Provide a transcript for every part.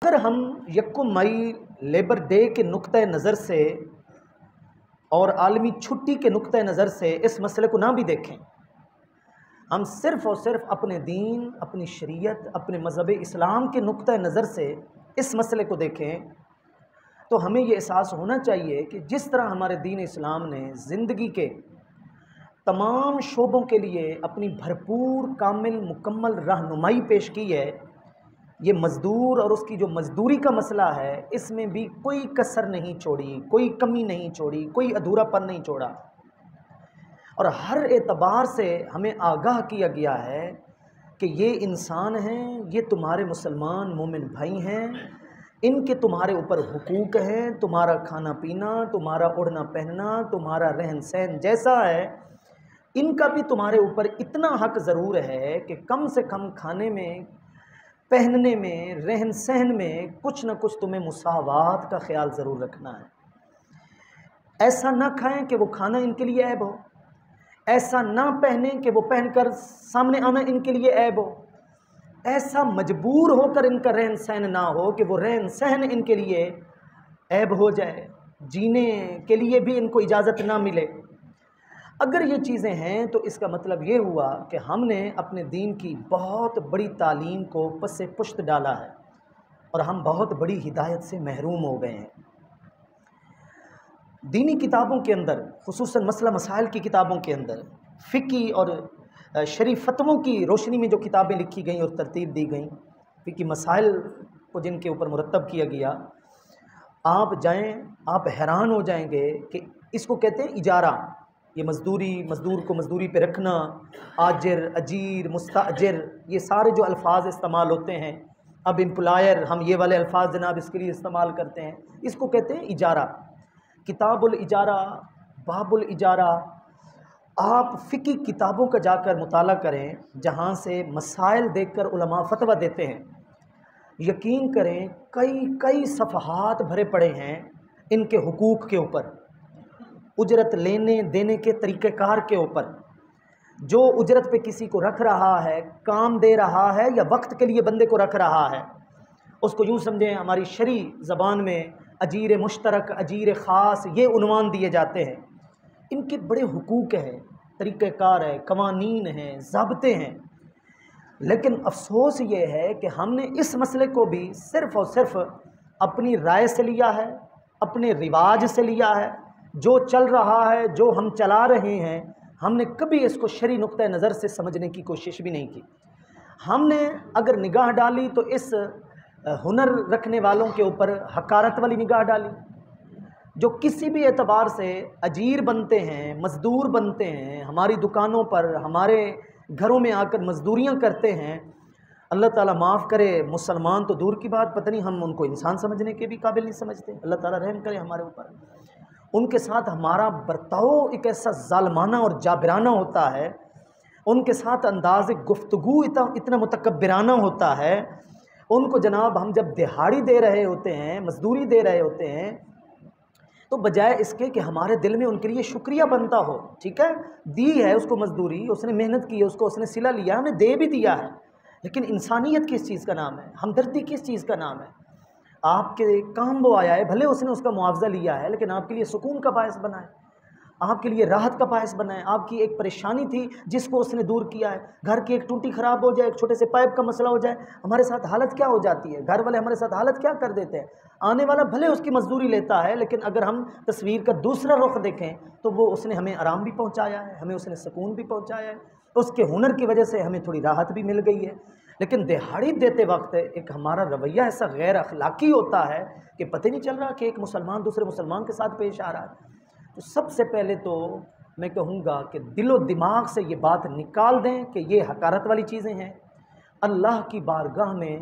اگر ہم یکم مئی لیبر ڈے کے نقطۂ نظر سے اور عالمی چھٹی کے نقطۂ نظر سے اس مسئلے کو نہ بھی دیکھیں، ہم صرف اور صرف اپنے دین، اپنی شریعت، اپنے مذہب اسلام کے نقطۂ نظر سے اس مسئلے کو دیکھیں تو ہمیں یہ احساس ہونا چاہیے کہ جس طرح ہمارے دین اسلام نے زندگی کے تمام شعبوں کے لیے اپنی بھرپور کامل مکمل رہنمائی پیش کی ہے، یہ مزدور اور اس کی جو مزدوری کا مسئلہ ہے اس میں بھی کوئی کسر نہیں چھوڑی، کوئی کمی نہیں چھوڑی، کوئی ادھورا پن نہیں چھوڑا، اور ہر اعتبار سے ہمیں آگاہ کیا گیا ہے کہ یہ انسان ہیں، یہ تمہارے مسلمان مومن بھائی ہیں، ان کے تمہارے اوپر حقوق ہیں، تمہارا کھانا پینا، تمہارا اڑنا پہننا، تمہارا رہن سہن جیسا ہے، ان کا بھی تمہارے اوپر اتنا حق ضرور ہے کہ کم سے کم کھانے میں، پہننے میں، رہن سہن میں کچھ نہ کچھ تمہیں مساوات کا خیال ضرور رکھنا ہے۔ ایسا نہ کھائیں کہ وہ کھانا ان کے لیے عیب ہو، ایسا نہ پہنیں کہ وہ پہن کر سامنے آنا ان کے لیے عیب ہو، ایسا مجبور ہو کر ان کا رہن سہن نہ ہو کہ وہ رہن سہن ان کے لیے عیب ہو جائے، جینے کے لیے بھی ان کو اجازت نہ ملے۔ اگر یہ چیزیں ہیں تو اس کا مطلب یہ ہوا کہ ہم نے اپنے دین کی بہت بڑی تعلیم کو پس پشت ڈالا ہے اور ہم بہت بڑی ہدایت سے محروم ہو گئے ہیں۔ دینی کتابوں کے اندر، خصوصاً مسئلہ مسائل کی کتابوں کے اندر، فقہی اور شرعی فتووں کی روشنی میں جو کتابیں لکھی گئیں اور ترتیب دی گئیں، فقہی مسائل کو جن کے اوپر مرتب کیا گیا، آپ جائیں آپ حیران ہو جائیں گے کہ اس کو کہتے ہیں اجارہ، یہ مزدوری، مزدور کو مزدوری پہ رکھنا، آجر، اجیر، مستاجر، یہ سارے جو الفاظ استعمال ہوتے ہیں، اب امپلائر، ہم یہ والے الفاظ جناب اس کے لیے استعمال کرتے ہیں، اس کو کہتے ہیں اجارہ۔ کتاب الاجارہ، باب الاجارہ، آپ فقہی کتابوں کا جا کر مطالعہ کریں جہاں سے مسائل دیکھ کر علماء فتویٰ دیتے ہیں، یقین کریں کئی صفحات بھرے پڑے ہیں ان کے حقوق کے اوپر، اجرت لینے دینے کے طریقہ کار کے اوپر، جو اجرت پہ کسی کو رکھ رہا ہے، کام دے رہا ہے یا وقت کے لیے بندے کو رکھ رہا ہے، اس کو یوں سمجھیں ہماری شرعی زبان میں اجیر مشترک، اجیر خاص، یہ عنوان دیے جاتے ہیں۔ ان کے بڑے حقوق ہیں، طریقہ کار ہے، قوانین ہیں، ضابطے ہیں، لیکن افسوس یہ ہے کہ ہم نے اس مسئلے کو بھی صرف اور صرف اپنی رائے سے لیا ہے، اپنے رواج سے لیا ہے، جو چل رہا ہے، جو ہم چلا رہے ہیں، ہم نے کبھی اس کو شرعی نقطۂ نظر سے سمجھنے کی کوشش بھی نہیں کی۔ ہم نے اگر نگاہ ڈالی تو اس ہنر رکھنے والوں کے اوپر حقارت والی نگاہ ڈالی، جو کسی بھی اعتبار سے اجیر بنتے ہیں، مزدور بنتے ہیں، ہماری دکانوں پر، ہمارے گھروں میں آ کر مزدوریاں کرتے ہیں، اللہ تعالیٰ معاف کرے، مسلمان تو دور کی بات، پتہ نہیں ہم ان کو انسان سمجھنے کے بھی قابل نہیں سمجھتے، اللہ تعالیٰ رحم کرے ہمارے اوپر۔ ان کے ساتھ ہمارا برتاؤ ایک ایسا ظالمانہ اور جابرانہ ہوتا ہے، ان کے ساتھ انداز گفتگو اتنا متکبرانہ ہوتا ہے، ان کو جناب ہم جب دہاڑی دے رہے ہوتے ہیں، مزدوری دے رہے ہوتے ہیں، تو بجائے اس کے کہ ہمارے دل میں ان کے لیے شکریہ بنتا ہو، ٹھیک ہے دی ہے اس کو مزدوری، اس نے محنت کی ہے، اس کو اس نے صلہ لیا، ہم نے دے بھی دیا ہے، لیکن انسانیت کس چیز کا نام ہے، ہمدردی کس چیز کا نام ہے؟ آپ کے کام وہ آیا ہے، بھلے اس نے اس کا معاوضہ لیا ہے، لیکن آپ کے لیے سکون کا باعث بنا ہے، آپ کے لیے راحت کا باعث بنا ہے، آپ کی ایک پریشانی تھی جس کو اس نے دور کیا ہے، گھر کی ایک ٹوٹی خراب ہو جائے، ایک چھوٹے سے پائپ کا مسئلہ ہو جائے، ہمارے ساتھ حالت کیا ہو جاتی ہے، گھر والے ہمارے ساتھ حالت کیا کر دیتے ہیں، آنے والا بھلے اس کی مزدوری لیتا ہے، لیکن اگر ہم تصویر کا دوسرا رخ دیکھیں تو وہ اس نے ہمیں آرام بھی پہنچایا ہے، ہمیں اس نے سکون بھی پہنچایا ہے، اس کے ہنر کی وجہ سے ہمیں تھوڑی راحت بھی مل گئی ہے، لیکن دہاڑی دیتے وقت ایک ہمارا رویہ ایسا غیر اخلاقی ہوتا ہے کہ پتہ نہیں چل رہا کہ ایک مسلمان دوسرے مسلمان کے ساتھ پیش آ رہا ہے۔ تو سب سے پہلے تو میں کہوں گا کہ دل و دماغ سے یہ بات نکال دیں کہ یہ حقارت والی چیزیں ہیں۔ اللہ کی بارگاہ میں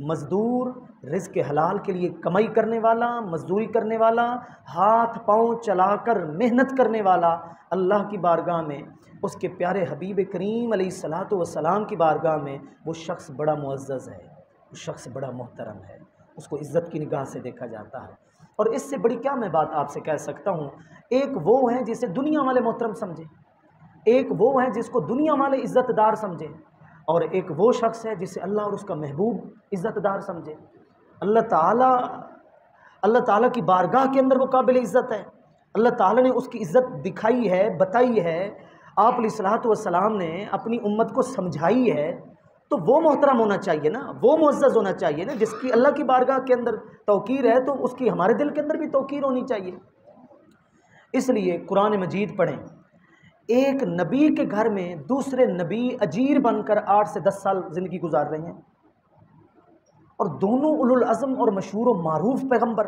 مزدور، رزق حلال کے لیے کمائی کرنے والا، مزدوری کرنے والا، ہاتھ پاؤں چلا کر محنت کرنے والا، اللہ کی بارگاہ میں، اس کے پیارے حبیب کریم علیہ الصلاۃ والسلام کی بارگاہ میں وہ شخص بڑا معزز ہے، وہ شخص بڑا محترم ہے، اس کو عزت کی نگاہ سے دیکھا جاتا ہے۔ اور اس سے بڑی کیا میں بات آپ سے کہہ سکتا ہوں؟ ایک وہ ہے جسے دنیا والے محترم سمجھیں، ایک وہ ہے جس کو دنیا والے عزت دار سمجھیں، اور ایک وہ شخص ہے جسے اللہ اور اس کا محبوب عزت دار سمجھے۔ اللہ تعالیٰ کی بارگاہ کے اندر وہ قابل عزت ہے، اللہ تعالیٰ نے اس کی عزت دکھائی ہے، بتائی ہے، آپ علیہ الصلوۃ والسلام نے اپنی امت کو سمجھائی ہے، تو وہ محترم ہونا چاہیے نا، وہ معزز ہونا چاہیے نا، جس کی اللہ کی بارگاہ کے اندر توقیر ہے تو اس کی ہمارے دل کے اندر بھی توقیر ہونی چاہیے۔ اس لیے قرآن مجید پڑھیں، ایک نبی کے گھر میں دوسرے نبی اجیر بن کر 8 سے 10 سال زندگی گزار رہے ہیں، اور دونوں اولو العزم اور مشہور و معروف پیغمبر،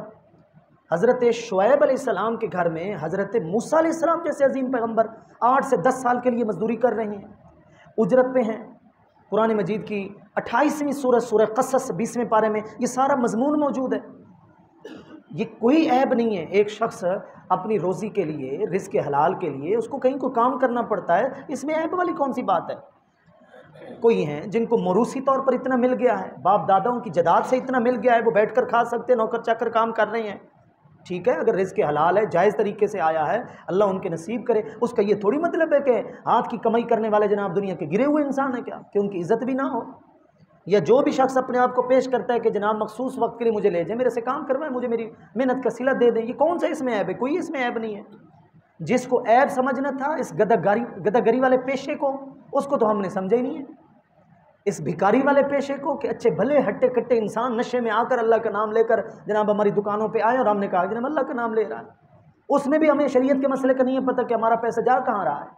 حضرت شعیب علیہ السلام کے گھر میں حضرت موسیٰ علیہ السلام جیسے عظیم پیغمبر 8 سے 10 سال کے لیے مزدوری کر رہے ہیں، اجرت پہ ہیں۔ قرآن مجید کی 28ویں سورہ سورہ قصص 20ویں پارے میں یہ سارا مضمون موجود ہے۔ یہ کوئی عیب نہیں ہے، ایک شخص اپنی روزی کے لیے، رزق حلال کے لیے اس کو کہیں کو کام کرنا پڑتا ہے، اس میں عیب والی کون سی بات ہے؟ کوئی ہیں جن کو موروثی طور پر اتنا مل گیا ہے، باپ داداؤں کی جداد سے اتنا مل گیا ہے، وہ بیٹھ کر کھا سکتے ہیں، نوکر چاکر کام کر رہے ہیں، ٹھیک ہے، اگر رزق حلال ہے، جائز طریقے سے آیا ہے، اللہ ان کے نصیب کرے۔ اس کا یہ تھوڑی مطلب ہے کہ ہاتھ کی کمائی کرنے والے جناب دنیا کے گرے ہوئے انسان ہیں کیا، کہ ان کی عزت بھی نہ ہو؟ یا جو بھی شخص اپنے آپ کو پیش کرتا ہے کہ جناب مخصوص وقت کے لیے مجھے لے جائیں، میرے سے کام کروائیں، مجھے میری محنت کا صلہ دے دیں، یہ کون سا اس میں عیب ہے؟ کوئی اس میں عیب نہیں ہے۔ جس کو عیب سمجھنا تھا اس گداگری والے پیشے کو، اس کو تو ہم نے سمجھا ہی نہیں ہے، اس بھکاری والے پیشے کو، کہ اچھے بھلے ہٹے کٹے انسان نشے میں آ کر اللہ کا نام لے کر جناب ہماری دکانوں پہ آئے اور ہم نے کہا جناب اللہ کا نام لے رہا ہے، اس میں بھی ہمیں شریعت کے مسئلے کا نہیں ہے پتہ کہ ہمارا پیسہ جا کہاں رہا ہے،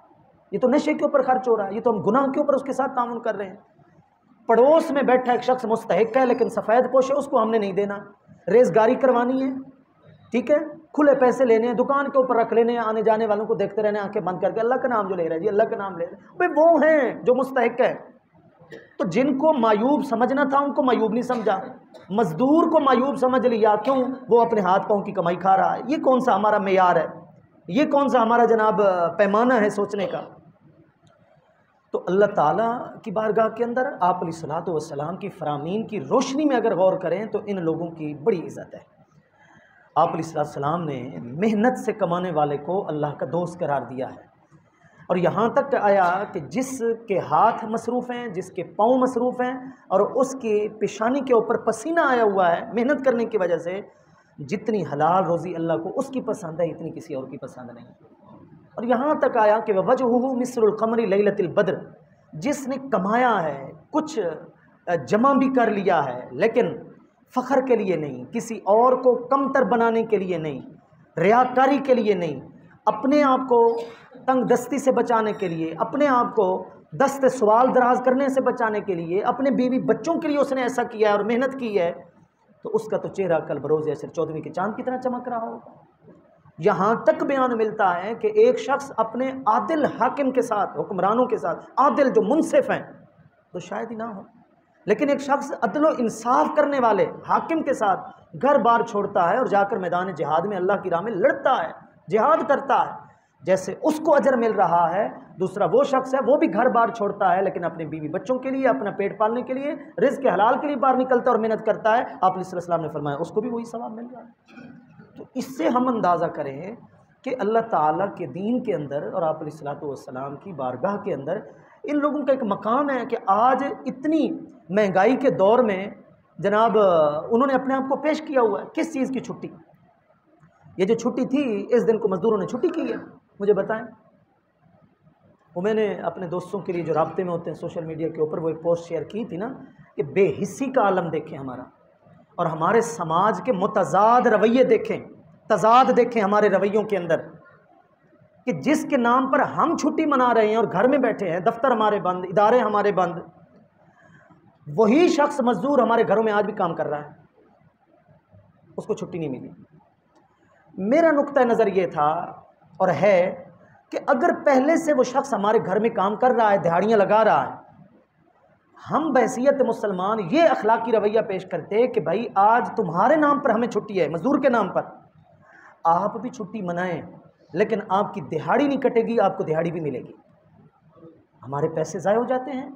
یہ تو نشے کے اوپر خرچ ہو رہا ہے، یہ تو ہم گناہ کے اوپر اس کے ساتھ تعاون کر رہے ہیں۔ پڑوس میں بیٹھا ایک شخص مستحق ہے لیکن سفید پوش ہے، اس کو ہم نے نہیں دینا، ریزگاری کروانی ہے، ٹھیک ہے، کھلے پیسے لینے ہیں، دکان کے اوپر رکھ لینے ہیں، آنے جانے والوں کو دیکھتے رہنے، آنکھیں بند کر کے اللہ کا نام جو لے رہا ہے جی اللہ کا نام لے رہا ہے، بھئی وہ ہیں جو مستحق ہے۔ تو جن کو معیوب سمجھنا تھا ان کو معیوب نہیں سمجھا، مزدور کو معیوب سمجھ لیا، کیوں؟ وہ اپنے ہاتھ پاؤں کی کمائی کھا رہا ہے۔ یہ کون سا ہمارا معیار ہے؟ یہ کون سا ہمارا جناب پیمانہ ہے سوچنے کا؟ تو اللہ تعالیٰ کی بارگاہ کے اندر آپ علیہ الصلوۃ والسلام کی فرامین کی روشنی میں اگر غور کریں تو ان لوگوں کی بڑی عزت ہے۔ آپ علیہ الصلوۃ والسلام نے محنت سے کمانے والے کو اللہ کا دوست قرار دیا ہے، اور یہاں تک آیا کہ جس کے ہاتھ مصروف ہیں، جس کے پاؤں مصروف ہیں، اور اس کی پیشانی کے اوپر پسینہ آیا ہوا ہے محنت کرنے کی وجہ سے، جتنی حلال روزی اللہ کو اس کی پسند ہے اتنی کسی اور کی پسند نہیں۔ اور یہاں تک آیا کہ وَوَجْهُهُ مِثْلُ الْقَمَرِ لَيْلَةِ الْبَدْرِ، جس نے کمایا ہے، کچھ جمع بھی کر لیا ہے، لیکن فخر کے لیے نہیں، کسی اور کو کمتر بنانے کے لیے نہیں، ریاکاری کے لیے نہیں، اپنے آپ کو تنگ دستی سے بچانے کے لیے، اپنے آپ کو دست سوال دراز کرنے سے بچانے کے لیے، اپنے بیوی بچوں کے لیے اس نے ایسا کیا ہے اور محنت کی ہے، تو اس کا تو چہرہ کل بروز عصر 14ویں کے چاند کی طرح چمک رہا ہوگا۔ یہاں تک بیان ملتا ہے کہ ایک شخص اپنے عادل حاکم کے ساتھ، حکمرانوں کے ساتھ، عادل جو منصف ہیں تو شاید ہی نہ ہو، لیکن ایک شخص عدل و انصاف کرنے والے حاکم کے ساتھ گھر بار چھوڑتا ہے اور جا کر میدان جہاد میں اللہ کی راہ میں لڑتا ہے، جہاد کرتا ہے، جیسے اس کو اجر مل رہا ہے، دوسرا وہ شخص ہے وہ بھی گھر بار چھوڑتا ہے لیکن اپنے بیوی بچوں کے لیے، اپنا پیٹ پالنے کے لیے، رزق حلال کے لیے باہر نکلتا ہے اور محنت کرتا ہے، آپ علیہ السلام نے فرمایا اس کو بھی وہی ثواب مل رہا ہے۔ تو اس سے ہم اندازہ کریں کہ اللہ تعالیٰ کے دین کے اندر اور آپ علیہ الصلوۃ والسلام کی بارگاہ کے اندر ان لوگوں کا ایک مقام ہے کہ آج اتنی مہنگائی کے دور میں جناب انہوں نے اپنے آپ کو پیش کیا ہوا ہے۔ کس چیز کی چھٹی؟ یہ جو چھٹی تھی اس دن کو مزدوروں نے چھٹی کی ہے، مجھے بتائیں۔ وہ میں نے اپنے دوستوں کے لیے جو رابطے میں ہوتے ہیں سوشل میڈیا کے اوپر وہ ایک پوسٹ شیئر کی تھی نا کہ بے حسی کا عالم دیکھیں ہمارا، اور ہمارے سماج کے متضاد رویے دیکھیں، تضاد دیکھیں ہمارے رویوں کے اندر، کہ جس کے نام پر ہم چھٹی منا رہے ہیں اور گھر میں بیٹھے ہیں، دفتر ہمارے بند، ادارے ہمارے بند، وہی شخص مزدور ہمارے گھروں میں آج بھی کام کر رہا ہے، اس کو چھٹی نہیں ملی۔ میرا نقطہ نظر یہ تھا اور ہے کہ اگر پہلے سے وہ شخص ہمارے گھر میں کام کر رہا ہے، دہاڑیاں لگا رہا ہے، ہم بحیثیت مسلمان یہ اخلاقی رویہ پیش کرتے کہ بھائی آج تمہارے نام پر ہمیں چھٹی ہے، مزدور کے نام پر، آپ بھی چھٹی منائیں لیکن آپ کی دہاڑی نہیں کٹے گی، آپ کو دہاڑی بھی ملے گی۔ ہمارے پیسے ضائع ہو جاتے ہیں،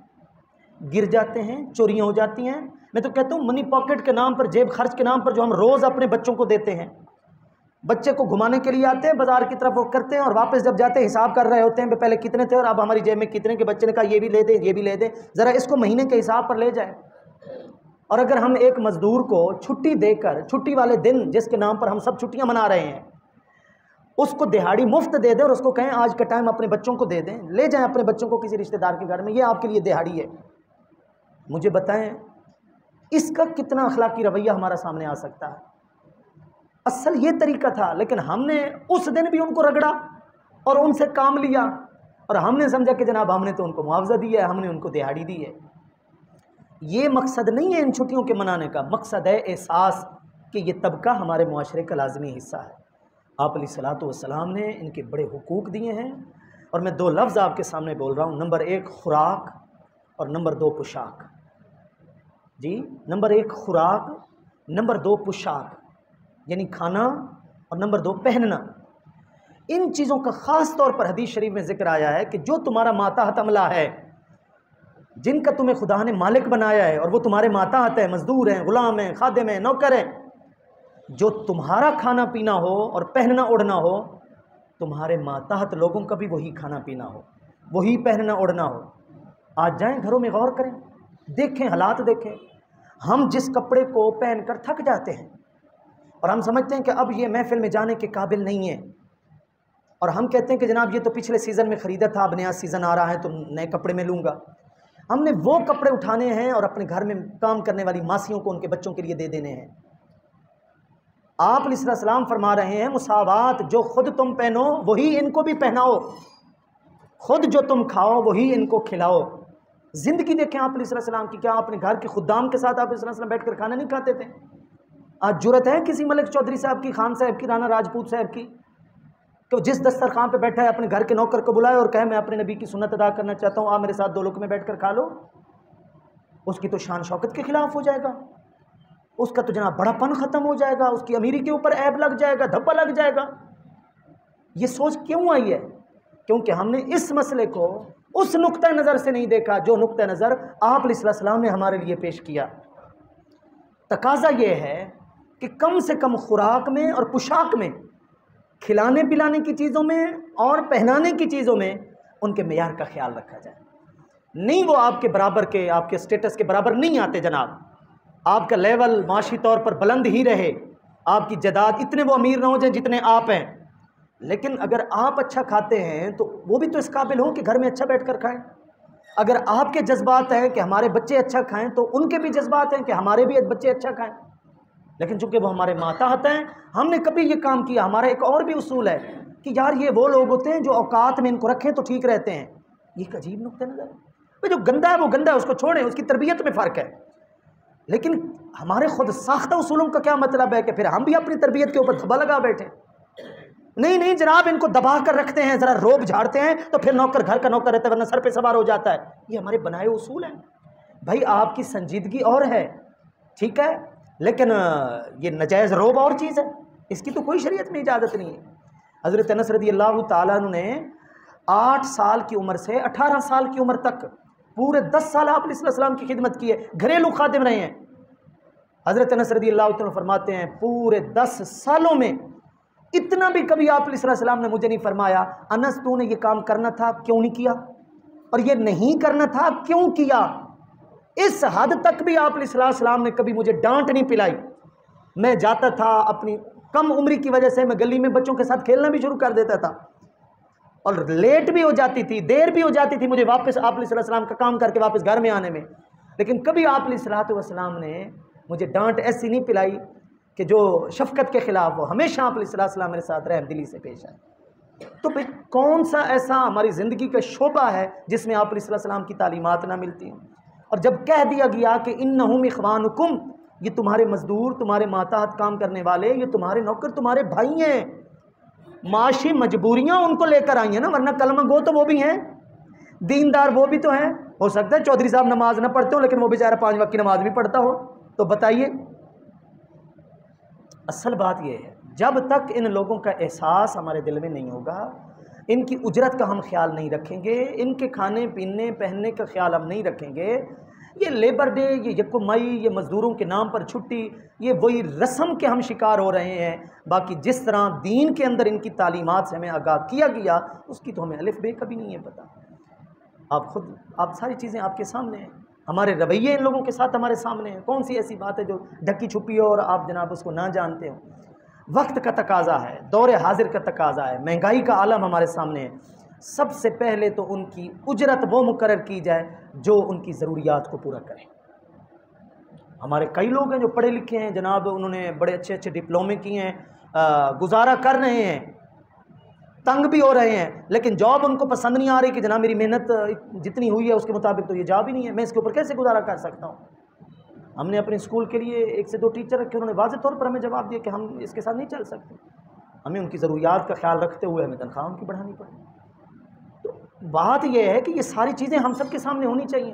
گر جاتے ہیں، چوریاں ہو جاتی ہیں۔ میں تو کہتا ہوں منی پاکٹ کے نام پر، جیب خرچ کے نام پر جو ہم روز اپنے بچوں کو دیتے ہیں، بچے کو گھمانے کے لیے آتے ہیں بازار کی طرف وہ کرتے ہیں اور واپس جب جاتے ہیں حساب کر رہے ہوتے ہیں پہلے کتنے تھے اور اب ہماری جیب میں کتنے، کے بچے نے کہا یہ بھی لے دیں یہ بھی لے دیں، ذرا اس کو مہینے کے حساب پر لے جائیں۔ اور اگر ہم ایک مزدور کو چھٹی دے کر، چھٹی والے دن جس کے نام پر ہم سب چھٹیاں منا رہے ہیں، اس کو دہاڑی مفت دے دیں اور اس کو کہیں آج کا ٹائم اپنے بچوں کو دے دیں، لے جائیں اپنے بچوں کو کسی رشتہ دار کے گھر میں، یہ آپ کے لیے دہاڑی ہے، مجھے بتائیں اس کا کتنا اخلاقی رویہ ہمارا سامنے آ سکتا ہے؟ اصل یہ طریقہ تھا، لیکن ہم نے اس دن بھی ان کو رگڑا اور ان سے کام لیا، اور ہم نے سمجھا کہ جناب ہم نے تو ان کو معاوضہ دیا ہے، ہم نے ان کو دہاڑی دی ہے۔ یہ مقصد نہیں ہے ان چھٹیوں کے منانے کا، مقصد ہے احساس کہ یہ طبقہ ہمارے معاشرے کا لازمی حصہ ہے۔ آپ علیہ الصلوۃ والسلام نے ان کے بڑے حقوق دیے ہیں، اور میں دو لفظ آپ کے سامنے بول رہا ہوں، نمبر 1 خوراک اور نمبر 2 پوشاک۔ جی، نمبر 1 خوراک، نمبر 2 پوشاک، یعنی کھانا، اور نمبر 2 پہننا۔ ان چیزوں کا خاص طور پر حدیث شریف میں ذکر آیا ہے کہ جو تمہارا ماتحت عملہ ہے، جن کا تمہیں خدا نے مالک بنایا ہے، اور وہ تمہارے ماتحت ہیں، مزدور ہیں، غلام ہیں، خادم ہیں، نوکر ہیں، جو تمہارا کھانا پینا ہو اور پہننا اوڑھنا ہو، تمہارے ماتحت لوگوں کا بھی وہی کھانا پینا ہو، وہی پہننا اوڑھنا ہو۔ آج جائیں گھروں میں غور کریں، دیکھیں حالات دیکھیں، ہم جس کپڑے کو پہن کر تھک جاتے ہیں اور ہم سمجھتے ہیں کہ اب یہ محفل میں جانے کے قابل نہیں ہے، اور ہم کہتے ہیں کہ جناب یہ تو پچھلے سیزن میں خریدا تھا، اب نیا سیزن آ رہا ہے تو نئے کپڑے میں لوں گا۔ ہم نے وہ کپڑے اٹھانے ہیں اور اپنے گھر میں کام کرنے والی ماسیوں کو ان کے بچوں کے لیے دے دینے ہیں۔ آپ علیہ السلام فرما رہے ہیں مساوات، جو خود تم پہنو وہی ان کو بھی پہناؤ، خود جو تم کھاؤ وہی ان کو کھلاؤ۔ زندگی دیکھیں آپ علیہ السلام کی، کیا اپنے گھر کے خدام کے ساتھ آپ علیہ السلام بیٹھ کر کھانا نہیں کھاتے تھے؟ آج جرت ہے کسی ملک چودھری صاحب کی، خان صاحب کی، رانا راجپوت صاحب کی، کہ جس دسترخوان پہ بیٹھا ہے اپنے گھر کے نوکر کو بلائے اور کہے میں اپنے نبی کی سنت ادا کرنا چاہتا ہوں، آپ میرے ساتھ 2 لقمے بیٹھ کر کھا لو؟ اس کی تو شان شوکت کے خلاف ہو جائے گا، اس کا تو جناب بڑا پن ختم ہو جائے گا، اس کی امیری کے اوپر عیب لگ جائے گا، دھبا لگ جائے گا۔ یہ سوچ کیوں آئی ہے؟ کیونکہ ہم نے اس مسئلے کو اس نقطہ نظر سے نہیں دیکھا جو نقطہ نظر آپ علیہ السلام نے ہمارے لیے پیش کیا۔ تقاضا یہ ہے کہ کم سے کم خوراک میں اور پوشاک میں، کھلانے پلانے کی چیزوں میں اور پہنانے کی چیزوں میں ان کے معیار کا خیال رکھا جائے۔ نہیں وہ آپ کے برابر کے، آپ کے سٹیٹس کے برابر نہیں آتے جناب، آپ کا لیول معاشی طور پر بلند ہی رہے، آپ کی جائیداد اتنے وہ امیر نہ ہو جائیں جتنے آپ ہیں، لیکن اگر آپ اچھا کھاتے ہیں تو وہ بھی تو اس قابل ہوں کہ گھر میں اچھا بیٹھ کر کھائیں۔ اگر آپ کے جذبات ہیں کہ ہمارے بچے اچھا کھائیں تو ان کے بھی جذبات ہیں کہ ہمارے بھی بچے اچھا کھائیں، لیکن چونکہ وہ ہمارے ماتحت ہیں، ہم نے کبھی یہ کام کیا۔ ہمارا ایک اور بھی اصول ہے کہ یار یہ وہ لوگ ہوتے ہیں جو اوقات میں ان کو رکھیں تو ٹھیک رہتے ہیں۔ یہ ایک عجیب نقطہ نظر ہے، جو گندا ہے وہ گندا ہے، اس کو چھوڑیں، اس کی تربیت میں فرق ہے، لیکن ہمارے خود ساختہ اصولوں کا کیا مطلب ہے کہ پھر ہم بھی اپنی تربیت کے اوپر دھبا لگا بیٹھے؟ نہیں نہیں جناب، ان کو دبا کر رکھتے ہیں، ذرا روب جھاڑتے ہیں تو پھر نوکر گھر کا نوکر رہتا ہے، ورنہ سر پہ سوار ہو جاتا ہے۔ یہ ہمارے بنائے اصول ہیں۔ بھائی آپ کی سنجیدگی اور ہے، ٹھیک ہے، لیکن یہ نجائز روب اور چیز ہے، اس کی تو کوئی شریعت میں اجازت نہیں ہے۔ حضرت انس رضی اللہ تعالیٰ عنہ نے 8 سال کی عمر سے 18 سال کی عمر تک پورے 10 سال آپ علیہ السلام کی خدمت کی ہے، گھریلو خادم رہے ہیں۔ حضرت انس رضی اللہ تعالیٰ فرماتے ہیں پورے 10 سالوں میں اتنا بھی کبھی آپ علیہ السلام نے مجھے نہیں فرمایا انس تو نے یہ کام کرنا تھا کیوں نہیں کیا، اور یہ نہیں کرنا تھا کیوں کیا۔ اس حد تک بھی آپ علیہ السلام نے کبھی مجھے ڈانٹ نہیں پلائی۔ میں جاتا تھا، اپنی کم عمری کی وجہ سے میں گلی میں بچوں کے ساتھ کھیلنا بھی شروع کر دیتا تھا، اور لیٹ بھی ہو جاتی تھی، دیر بھی ہو جاتی تھی مجھے واپس آپ علیہ السلام کا کام کر کے واپس گھر میں آنے میں، لیکن کبھی آپ علیہ السلام نے مجھے ڈانٹ ایسی نہیں پلائی کہ جو شفقت کے خلاف ہو۔ ہمیشہ آپ علیہ السلام میرے ساتھ رحم دلی سے پیش آئے۔ تو پھر کون سا ایسا ہماری زندگی کا شعبہ ہے جس میں آپ علیہ السلام کی تعلیمات نہ ملتی ہیں؟ اور جب کہہ دیا گیا کہ انہم اخوانکم، یہ تمہارے مزدور، تمہارے ماتحت کام کرنے والے، یہ تمہارے نوکر، تمہارے بھائی ہیں، معاشی مجبوریاں ان کو لے کر آئی ہیں نا، ورنہ کلمہ گو تو وہ بھی ہیں، دیندار وہ بھی تو ہیں۔ ہو سکتا ہے چودھری صاحب نماز نہ پڑھتے ہو لیکن وہ بیچارہ 5 وقت کی نماز بھی پڑھتا ہو، تو بتائیے۔ اصل بات یہ ہے جب تک ان لوگوں کا احساس ہمارے دل میں نہیں ہوگا، ان کی اجرت کا ہم خیال نہیں رکھیں گے، ان کے کھانے پینے پہننے کا خیال ہم نہیں رکھیں گے، یہ لیبر ڈے، یہ یکم مئی، یہ مزدوروں کے نام پر چھٹی، یہ وہی رسم کے ہم شکار ہو رہے ہیں۔ باقی جس طرح دین کے اندر ان کی تعلیمات سے ہمیں آگاہ کیا گیا، اس کی تو ہمیں الف بے کبھی نہیں ہے پتہ۔ آپ خود، آپ ساری چیزیں آپ کے سامنے ہیں۔ ہمارے رویے ان لوگوں کے ساتھ ہمارے سامنے ہیں. کون سی ایسی بات ہے جو ڈھکی چھپی ہو اور آپ جناب اس کو نہ جانتے ہو؟ وقت کا تقاضا ہے، دور حاضر کا تقاضا ہے، مہنگائی کا عالم ہمارے سامنے ہے. سب سے پہلے تو ان کی اجرت وہ مقرر کی جائے جو ان کی ضروریات کو پورا کرے. ہمارے کئی لوگ ہیں جو پڑھے لکھے ہیں جناب، انہوں نے بڑے اچھے اچھے ڈپلومے کیے ہیں، گزارا کر رہے ہیں، تنگ بھی ہو رہے ہیں، لیکن جاب ان کو پسند نہیں آ رہی کہ جناب میری محنت جتنی ہوئی ہے اس کے مطابق تو یہ جاب ہی نہیں ہے، میں اس کے اوپر کیسے گزارا کر سکتا ہوں. ہم نے اپنے اسکول کے لیے 1 سے 2 ٹیچر رکھے، انہوں نے واضح طور پر ہمیں جواب دیا کہ ہم اس کے ساتھ نہیں چل سکتے، ہمیں ان کی ضروریات کا خیال رکھتے ہوئے ہمیں تنخواہ ان کی بڑھانی پڑے. تو بات یہ ہے کہ یہ ساری چیزیں ہم سب کے سامنے ہونی چاہیے.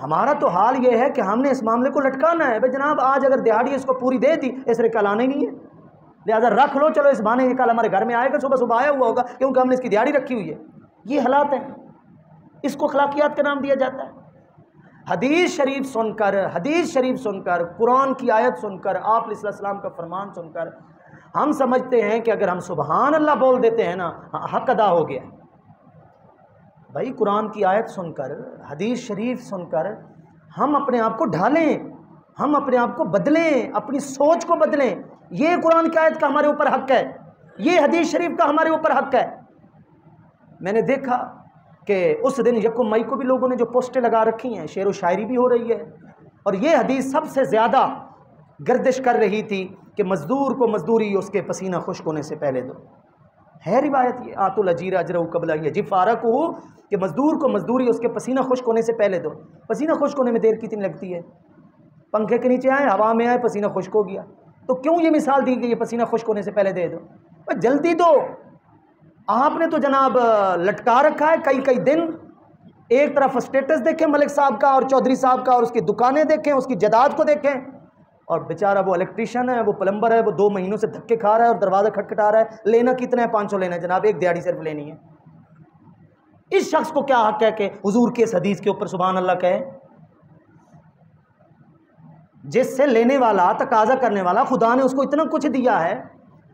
ہمارا تو حال یہ ہے کہ ہم نے اس معاملے کو لٹکانا ہے. بھائی جناب آج اگر دیہڑی اس کو پوری دے دی، اس نے کل آنا ہی نہیں ہے، لہٰذا رکھ لو، چلو اس بہانے کل ہمارے گھر میں آئے گا، صبح صبح آیا ہوا ہوگا کیونکہ ہم نے اس کی دیہڑی رکھی ہوئی ہے. یہ حالات ہیں، اس کو اخلاقیات کا نام دیا جاتا ہے. حدیث شریف سن کر قرآن کی آیت سن کر آپ علیہ السلام کا فرمان سن کر ہم سمجھتے ہیں کہ اگر ہم سبحان اللہ بول دیتے ہیں نا، حق ادا ہو گیا. بھائی قرآن کی آیت سن کر، حدیث شریف سن کر ہم اپنے آپ کو ڈھالیں، ہم اپنے آپ کو بدلیں، اپنی سوچ کو بدلیں. یہ قرآن کی آیت کا ہمارے اوپر حق ہے، یہ حدیث شریف کا ہمارے اوپر حق ہے. میں نے دیکھا کہ اس دن 1 مئی کو بھی لوگوں نے جو پوسٹیں لگا رکھی ہیں، شعر و شاعری بھی ہو رہی ہے، اور یہ حدیث سب سے زیادہ گردش کر رہی تھی کہ مزدور کو مزدوری اس کے پسینہ خشک ہونے سے پہلے دو. ہے روایت یہ، آت الاجیر اجرہ قبل ان یجف فارقہ، کہ مزدور کو مزدوری اس کے پسینہ خشک ہونے سے پہلے دو. پسینہ خشک ہونے میں دیر کتنی لگتی ہے؟ پنکھے کے نیچے آئے، ہوا میں آئے، پسینہ خشک ہو گیا. تو کیوں یہ مثال دی کہ یہ پسینہ خشک ہونے سے پہلے دے دو؟ جلدی دو. آپ نے تو جناب لٹکا رکھا ہے کئی دن. ایک طرف اسٹیٹس دیکھیں ملک صاحب کا اور چودھری صاحب کا، اور اس کی دکانیں دیکھیں، اس کی جائیداد کو دیکھیں، اور بیچارہ وہ الیکٹریشین ہے، وہ پلمبر ہے، وہ 2 مہینوں سے دھکے کھا رہا ہے اور دروازہ کھٹکھٹا رہا ہے. لینا کتنا ہے؟ 500 لینا ہے جناب، ایک دیہڑی صرف لینی ہے. اس شخص کو کیا حق ہے کہ حضور کے اس حدیث کے اوپر سبحان اللہ کہے؟ جس سے لینے والا، تقاضا کرنے والا، خدا نے اس کو اتنا کچھ دیا ہے،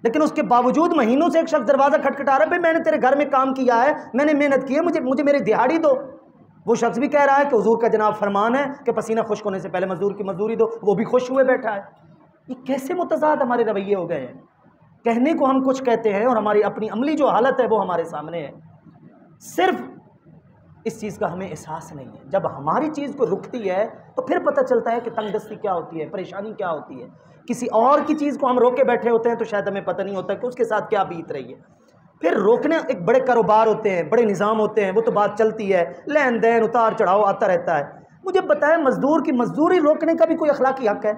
لیکن اس کے باوجود مہینوں سے ایک شخص دروازہ کھٹکھٹا رہا ہے، بھئی میں نے تیرے گھر میں کام کیا ہے، میں نے محنت کی ہے، مجھے میری دیہاڑی دو. وہ شخص بھی کہہ رہا ہے کہ حضور کا جناب فرمان ہے کہ پسینہ خشک ہونے سے پہلے مزدور کی مزدوری دو، وہ بھی خوش ہوئے بیٹھا ہے. یہ کیسے متضاد ہمارے رویے ہو گئے ہیں؟ کہنے کو ہم کچھ کہتے ہیں اور ہماری اپنی عملی جو حالت ہے وہ ہمارے سامنے ہے. صرف اس چیز کا ہمیں احساس نہیں ہے. جب ہماری چیز کو رکتی ہے تو پھر پتہ چلتا ہے کہ تنگ دستی کیا ہوتی ہے، پریشانی کیا ہوتی ہے. کسی اور کی چیز کو ہم روکے بیٹھے ہوتے ہیں تو شاید ہمیں پتہ نہیں ہوتا کہ اس کے ساتھ کیا بیت رہی ہے. پھر روکنے ایک بڑے کاروبار ہوتے ہیں، بڑے نظام ہوتے ہیں، وہ تو بات چلتی ہے، لین دین اتار چڑھاؤ آتا رہتا ہے. مجھے بتائیں مزدور کی مزدوری روکنے کا بھی کوئی اخلاقی حق ہے؟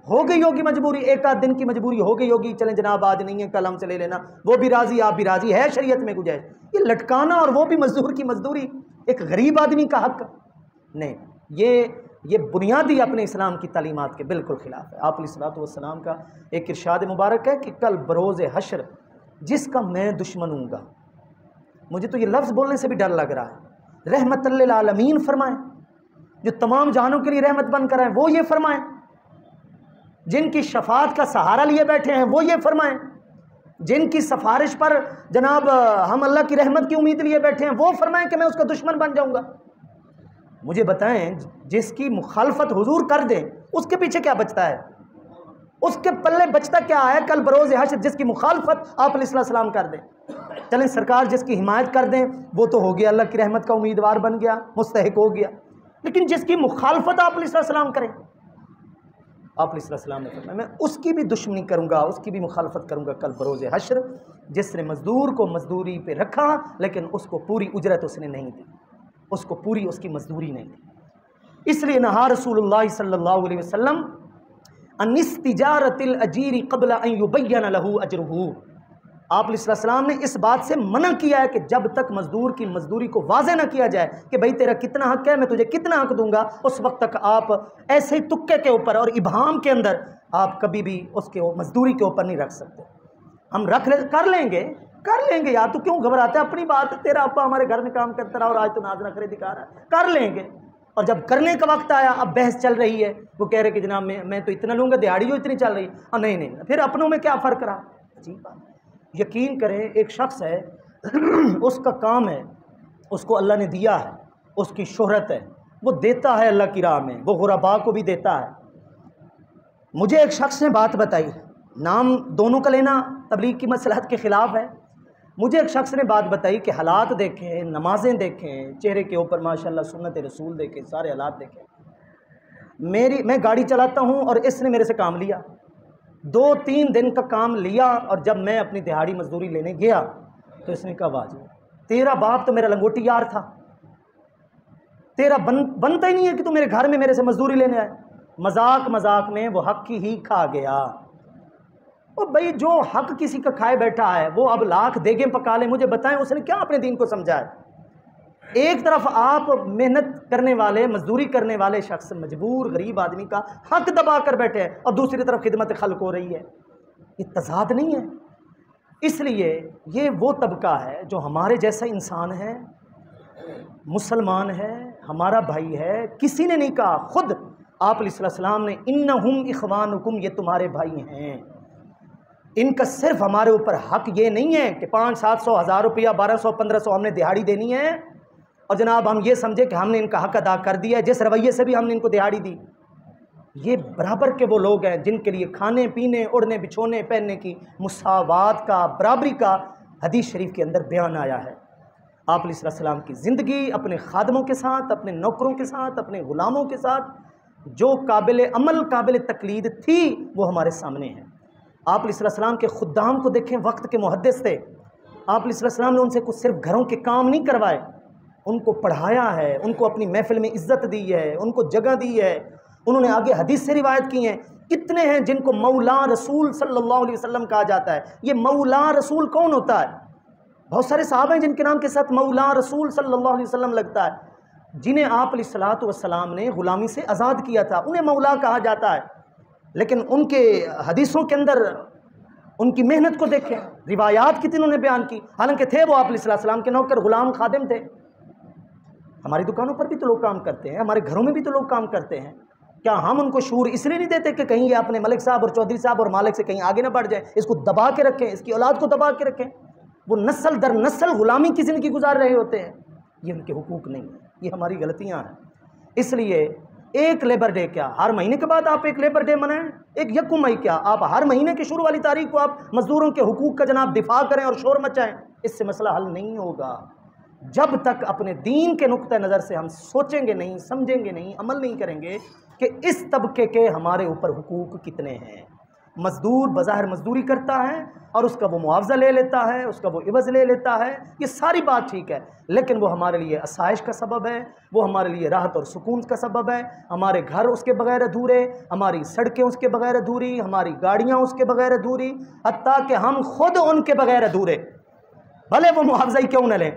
ہو گئی ہوگی مجبوری، 1 آدھ دن کی مجبوری ہو گئی ہوگی، چلیں جناب آج نہیں ہے کل ہم سے لے لینا، وہ بھی راضی آپ بھی راضی، ہے شریعت میں گنجائش. یہ لٹکانا اور وہ بھی مزدور کی مزدوری ایک غریب آدمی کا حق نہیں. یہ بنیادی اپنے اسلام کی تعلیمات کے بالکل خلاف ہے. آپ علیہ الصلوۃ والسلام کا ایک ارشاد مبارک ہے کہ کل بروز حشر جس کا میں دشمن ہوں گا، مجھے تو یہ لفظ بولنے سے بھی ڈر لگ رہا ہے، رحمت للعالمین فرمائیں، جو تمام جہانوں کے لیے رحمت بن کر آئیں وہ یہ فرمائیں، جن کی شفاعت کا سہارا لیے بیٹھے ہیں وہ یہ فرمائیں، جن کی سفارش پر جناب ہم اللہ کی رحمت کی امید لیے بیٹھے ہیں وہ فرمائیں کہ میں اس کا دشمن بن جاؤں گا. مجھے بتائیں جس کی مخالفت حضور کر دیں اس کے پیچھے کیا بچتا ہے؟ اس کے پلے بچتا کیا ہے کل بروز حشر جس کی مخالفت آپ علیہ السلام کر دیں؟ چلیں سرکار جس کی حمایت کر دیں وہ تو ہو گیا، اللہ کی رحمت کا امیدوار بن گیا، مستحق ہو گیا. لیکن جس کی مخالفت آپ علیہ السلام کریں، آپ علیہ السلام نے فرمایا میں اس کی بھی دشمنی کروں گا، اس کی بھی مخالفت کروں گا کل بروز حشر. جس نے مزدور کو مزدوری پہ رکھا لیکن اس کو پوری اجرت اس نے نہیں دی، اس کو پوری اس کی مزدوری نہیں دی. اس لیے نہا رسول اللہ صلی اللہ علیہ وسلم ان استجارت الاجیر قبل ان یبین له اجرہ. آپ علیہ السلام نے اس بات سے منع کیا ہے کہ جب تک مزدور کی مزدوری کو واضح نہ کیا جائے کہ بھئی تیرا کتنا حق ہے، میں تجھے کتنا حق دوں گا، اس وقت تک آپ ایسے ہی تکے کے اوپر اور ابہام کے اندر آپ کبھی بھی اس کے مزدوری کے اوپر نہیں رکھ سکتے. ہم کر لیں گے یار، تو کیوں گھبراتا ہے؟ اپنی بات، تیرا ابا ہمارے گھر میں کام کرتا رہا اور آج تو ناز نخرے دکھا رہا ہے، کر لیں گے. اور جب کرنے کا وقت آیا، اب بحث چل رہی ہے، وہ کہہ رہے کہ جناب میں تو اتنا لوں گا، دیہاڑی جو اتنی چل رہی ہے، نہیں پھر اپنوں میں کیا فرق رہا؟ عجیب بات. یقین کریں ایک شخص ہے اس کا کام ہے، اس کو اللہ نے دیا ہے، اس کی شہرت ہے، وہ دیتا ہے اللہ کی راہ میں، وہ غربا کو بھی دیتا ہے۔ مجھے ایک شخص نے بات بتائی، نام دونوں کا لینا تبلیغ کی مصلحت کے خلاف ہے۔ مجھے ایک شخص نے بات بتائی کہ حالات دیکھیں، نمازیں دیکھیں، چہرے کے اوپر ماشاءاللہ سنت رسول دیکھیں، سارے حالات دیکھیں۔ میں گاڑی چلاتا ہوں اور اس نے میرے سے کام لیا، 2-3 دن کا کام لیا، اور جب میں اپنی دہاڑی مزدوری لینے گیا تو اس نے کہا واجب تیرا باپ تو میرا لنگوٹی یار تھا، تیرا بنتا ہی نہیں ہے کہ تو میرے گھر میں میرے سے مزدوری لینے آئے۔ مذاق میں وہ حق کی ہی کھا گیا۔ اور بھئی جو حق کسی کا کھائے بیٹھا ہے وہ اب لاکھ دیگیں پکا لے، مجھے بتائیں اس نے کیا اپنے دین کو سمجھا ہے؟ ایک طرف آپ محنت کرنے والے، مزدوری کرنے والے شخص مجبور غریب آدمی کا حق دبا کر بیٹھے ہیں، اور دوسری طرف خدمت خلق ہو رہی ہے۔ یہ تضاد نہیں ہے؟ اس لیے یہ وہ طبقہ ہے جو ہمارے جیسا انسان ہے، مسلمان ہے، ہمارا بھائی ہے۔ کسی نے نہیں کہا، خود آپ علیہ السلام نے انہم اخوانکم، یہ تمہارے بھائی ہیں۔ ان کا صرف ہمارے اوپر حق یہ نہیں ہے کہ 500-700 1000 روپیہ 1200-1500 ہم نے دہاڑی دینی ہے اور جناب ہم یہ سمجھے کہ ہم نے ان کا حق ادا کر دیا ہے، جس رویے سے بھی ہم نے ان کو دہاڑی دی۔ یہ برابر کے وہ لوگ ہیں جن کے لیے کھانے پینے، اڑنے بچھونے پہننے کی مساوات کا، برابری کا حدیث شریف کے اندر بیان آیا ہے۔ آپ علیہ السلام کی زندگی اپنے خادموں کے ساتھ، اپنے نوکروں کے ساتھ، اپنے غلاموں کے ساتھ جو قابل عمل، قابل تقلید تھی، وہ ہمارے سامنے ہے۔ آپ علیہ السلام کے خدام کو دیکھیں، وقت کے محدث تھے۔ آپ علیہ السلام نے ان سے کچھ صرف گھروں کے کام نہیں کروائے، ان کو پڑھایا ہے، ان کو اپنی محفل میں عزت دی ہے، ان کو جگہ دی ہے، انہوں نے آگے حدیث سے روایت کی ہیں۔ کتنے ہیں جن کو مولا رسول صلی اللہ علیہ وسلم کہا جاتا ہے؟ یہ مولا رسول کون ہوتا ہے؟ بہت سارے صحابہ ہیں جن کے نام کے ساتھ مولا رسول صلی اللہ علیہ وسلم لگتا ہے، جنہیں آپ علیہ السلام نے غلامی سے آزاد کیا تھا، انہیں مولا کہا جاتا ہے۔ لیکن ان کے حدیثوں کے اندر ان کی محنت کو دیکھیں، روایات کتنی انہوں نے بیان کی، حالانکہ تھے وہ آپ علیہ السلام کے نوکر، غلام، خادم تھے۔ ہماری دکانوں پر بھی تو لوگ کام کرتے ہیں، ہمارے گھروں میں بھی تو لوگ کام کرتے ہیں۔ کیا ہم ان کو شعور اس لیے نہیں دیتے کہ کہیں یہ اپنے ملک صاحب اور چودھری صاحب اور مالک سے کہیں آگے نہ بڑھ جائیں، اس کو دبا کے رکھیں، اس کی اولاد کو دبا کے رکھیں؟ وہ نسل در نسل غلامی کی زندگی گزار رہے ہوتے ہیں۔ یہ ان کے حقوق نہیں ہیں، یہ ہماری غلطیاں ہیں۔ اس لیے ایک لیبر ڈے کیا ہر مہینے کے بعد آپ ایک لیبر ڈے منائیں، ایک یکم مئی کیا آپ ہر مہینے کی شروع والی تاریخ کو آپ مزدوروں کے حقوق کا جناب دفاع کریں اور شور مچائیں۔ اس سے مسئلہ حل نہیں ہوگا جب تک اپنے دین کے نقطہ نظر سے ہم سوچیں گے نہیں، سمجھیں گے نہیں، عمل نہیں کریں گے کہ اس طبقے کے ہمارے اوپر حقوق کتنے ہیں۔ مزدور بظاہر مزدوری کرتا ہے اور اس کا وہ معاوضہ لے لیتا ہے، اس کا وہ عوض لے لیتا ہے، یہ ساری بات ٹھیک ہے، لیکن وہ ہمارے لیے آسائش کا سبب ہے، وہ ہمارے لیے راحت اور سکون کا سبب ہے۔ ہمارے گھر اس کے بغیر ادھورے، ہماری سڑکیں اس کے بغیر ادھوری، ہماری گاڑیاں اس کے بغیر ادھوری، حتیٰ کہ ہم خود ان کے بغیر ادھورے، بھلے وہ معاوضہ ہی کیوں نہ لیں۔